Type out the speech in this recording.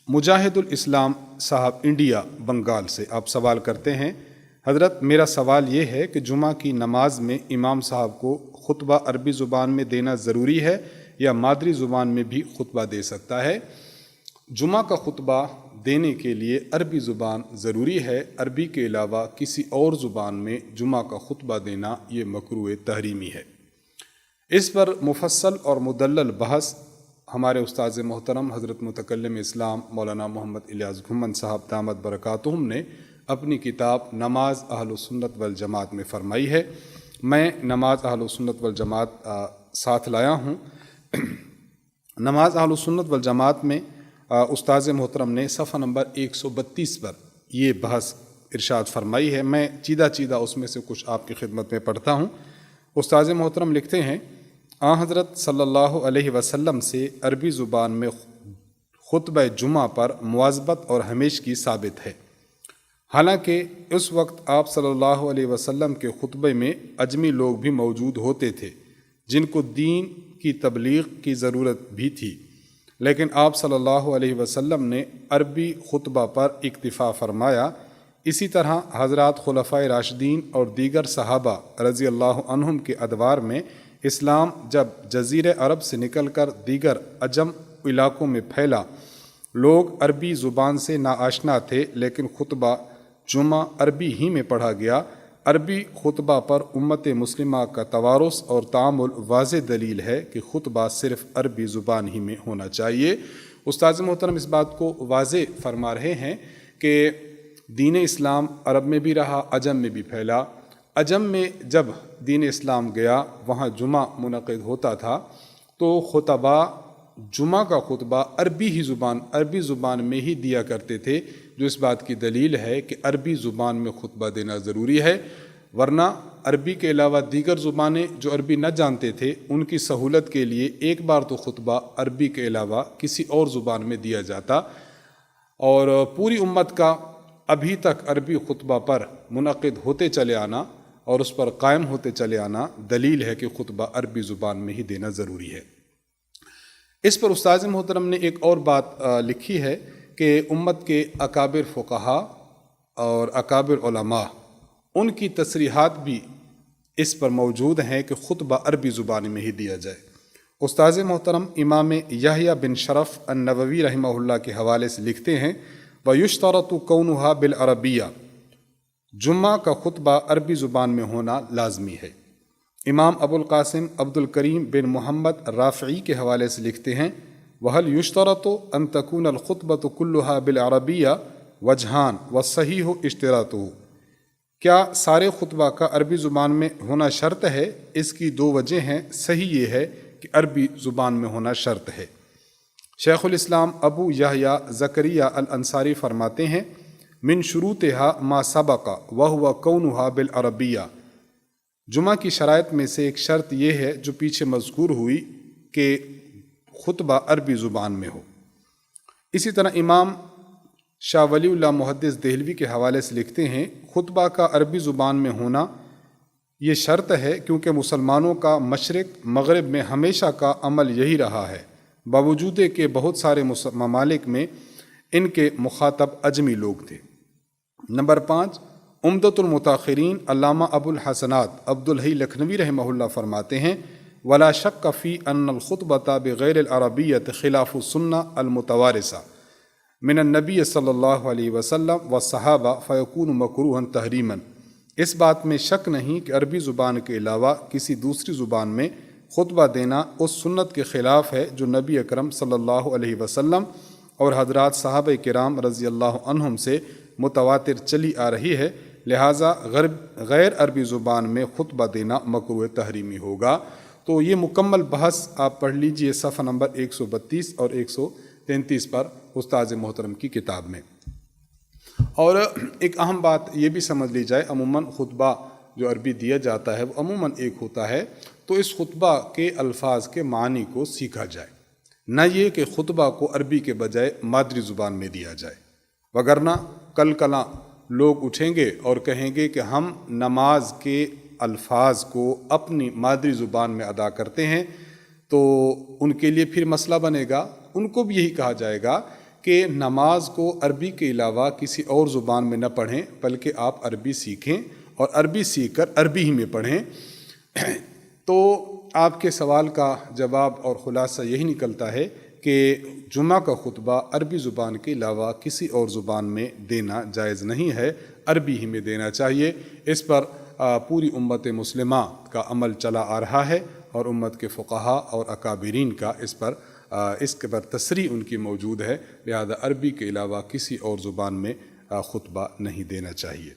مجاہد الاسلام صاحب انڈیا بنگال سے آپ سوال کرتے ہیں، حضرت میرا سوال یہ ہے کہ جمعہ کی نماز میں امام صاحب کو خطبہ عربی زبان میں دینا ضروری ہے یا مادری زبان میں بھی خطبہ دے سکتا ہے؟ جمعہ کا خطبہ دینے کے لیے عربی زبان ضروری ہے، عربی کے علاوہ کسی اور زبان میں جمعہ کا خطبہ دینا یہ مکروہ تحریمی ہے۔ اس پر مفصل اور مدلل بحث ہمارے استاذ محترم حضرت متکلم اسلام مولانا محمد الیاس گھمن صاحب دامت برکاتہم نے اپنی کتاب نماز اہل سنت والجماعت میں فرمائی ہے۔ میں نماز اہل سنت والجماعت ساتھ لایا ہوں۔ نماز اہل سنت والجماعت میں استاذ محترم نے صفحہ نمبر 132 پر یہ بحث ارشاد فرمائی ہے۔ میں چیدہ اس میں سے کچھ آپ کی خدمت میں پڑھتا ہوں۔ استاذ محترم لکھتے ہیں، حضرت صلی اللہ علیہ وسلم سے عربی زبان میں خطبہ جمعہ پر مواظبت اور ہمیشگی ثابت ہے، حالانکہ اس وقت آپ صلی اللہ علیہ وسلم کے خطبے میں اجمی لوگ بھی موجود ہوتے تھے جن کو دین کی تبلیغ کی ضرورت بھی تھی، لیکن آپ صلی اللہ علیہ وسلم نے عربی خطبہ پر اکتفا فرمایا۔ اسی طرح حضرات خلفائے راشدین اور دیگر صحابہ رضی اللہ عنہم کے ادوار میں اسلام جب جزیرہ عرب سے نکل کر دیگر عجم علاقوں میں پھیلا، لوگ عربی زبان سے ناآشنا تھے، لیکن خطبہ جمعہ عربی ہی میں پڑھا گیا۔ عربی خطبہ پر امت مسلمہ کا توارث اور تعامل واضح دلیل ہے کہ خطبہ صرف عربی زبان ہی میں ہونا چاہیے۔ استاذ محترم اس بات کو واضح فرما رہے ہیں کہ دین اسلام عرب میں بھی رہا، عجم میں بھی پھیلا۔ عجم میں جب دین اسلام گیا وہاں جمعہ منعقد ہوتا تھا تو خطبہ جمعہ کا خطبہ عربی زبان میں ہی دیا کرتے تھے، جو اس بات کی دلیل ہے کہ عربی زبان میں خطبہ دینا ضروری ہے، ورنہ عربی کے علاوہ دیگر زبانیں جو عربی نہ جانتے تھے ان کی سہولت کے لیے ایک بار تو خطبہ عربی کے علاوہ کسی اور زبان میں دیا جاتا، اور پوری امت کا ابھی تک عربی خطبہ پر منعقد ہوتے چلے آنا اور اس پر قائم ہوتے چلے آنا دلیل ہے کہ خطبہ عربی زبان میں ہی دینا ضروری ہے۔ اس پر استاذ محترم نے ایک اور بات لکھی ہے کہ امت کے اکابر فقہا اور اکابر علماء ان کی تصریحات بھی اس پر موجود ہیں کہ خطبہ عربی زبان میں ہی دیا جائے۔ استاذ محترم امام یحییٰ بن شرف النووی رحمہ اللہ کے حوالے سے لکھتے ہیں، وَيُشْتَرَطُ كَوْنُهَا بِالْعَرَبِيَّةِ، جمعہ کا خطبہ عربی زبان میں ہونا لازمی ہے۔ امام ابو القاسم عبد الکریم بن محمد رافعی کے حوالے سے لکھتے ہیں، وَهَلْ يُشْتَرَطُ أَن تَكُونَ الْخُطْبَةُ كُلُّهَا بِالْعَرَبِيَّةِ وَجْهَانِ وَالصَّحِيحُ اشْتِرَاطُهُ، کیا سارے خطبہ کا عربی زبان میں ہونا شرط ہے؟ اس کی دو وجہ ہیں، صحیح یہ ہے کہ عربی زبان میں ہونا شرط ہے۔ شیخ الاسلام ابو یحییٰ زکریا الانصاری فرماتے ہیں، من شروطها ما سبق وهو كونها بالعربیہ، جمعہ کی شرائط میں سے ایک شرط یہ ہے جو پیچھے مذکور ہوئی کہ خطبہ عربی زبان میں ہو۔ اسی طرح امام شاہ ولی اللہ محدث دہلوی کے حوالے سے لکھتے ہیں، خطبہ کا عربی زبان میں ہونا یہ شرط ہے کیونکہ مسلمانوں کا مشرق مغرب میں ہمیشہ کا عمل یہی رہا ہے، باوجود کہ بہت سارے ممالک میں ان کے مخاطب اجمی لوگ تھے۔ نمبر 5، عمدۃ المتاخرین علامہ ابو الحسنات عبد الحی لکھنوی رحمہ اللہ فرماتے ہیں، ولا شک فی ان الخطبۃ بغیر العربیۃ خلاف السنہ المتوارثہ من النبی صلی اللہ علیہ وسلم والصحابہ فیکون مکروہا تحریما، اس بات میں شک نہیں کہ عربی زبان کے علاوہ کسی دوسری زبان میں خطبہ دینا اس سنت کے خلاف ہے جو نبی اکرم صلی اللہ علیہ وسلم اور حضرات صحابہ کرام رضی اللہ عنہم سے متواتر چلی آ رہی ہے، لہٰذا غیر عربی زبان میں خطبہ دینا مکروہ تحریمی ہوگا۔ تو یہ مکمل بحث آپ پڑھ لیجئے صفحہ نمبر 132 اور 133 پر استاذ محترم کی کتاب میں۔ اور ایک اہم بات یہ بھی سمجھ لی جائے، عموماً خطبہ جو عربی دیا جاتا ہے وہ عموماً ایک ہوتا ہے، تو اس خطبہ کے الفاظ کے معنی کو سیکھا جائے، نہ یہ کہ خطبہ کو عربی کے بجائے مادری زبان میں دیا جائے، وگرنہ کل کلاں لوگ اٹھیں گے اور کہیں گے کہ ہم نماز کے الفاظ کو اپنی مادری زبان میں ادا کرتے ہیں، تو ان کے لیے پھر مسئلہ بنے گا۔ ان کو بھی یہی کہا جائے گا کہ نماز کو عربی کے علاوہ کسی اور زبان میں نہ پڑھیں، بلکہ آپ عربی سیکھیں اور عربی سیکھ کر عربی ہی میں پڑھیں۔ تو آپ کے سوال کا جواب اور خلاصہ یہی نکلتا ہے کہ جمعہ کا خطبہ عربی زبان کے علاوہ کسی اور زبان میں دینا جائز نہیں ہے، عربی ہی میں دینا چاہیے۔ اس پر پوری امت مسلمہ کا عمل چلا آ رہا ہے، اور امت کے فقہاء اور اکابرین کا اس کے پر تصریح ان کی موجود ہے، لہذا عربی کے علاوہ کسی اور زبان میں خطبہ نہیں دینا چاہیے۔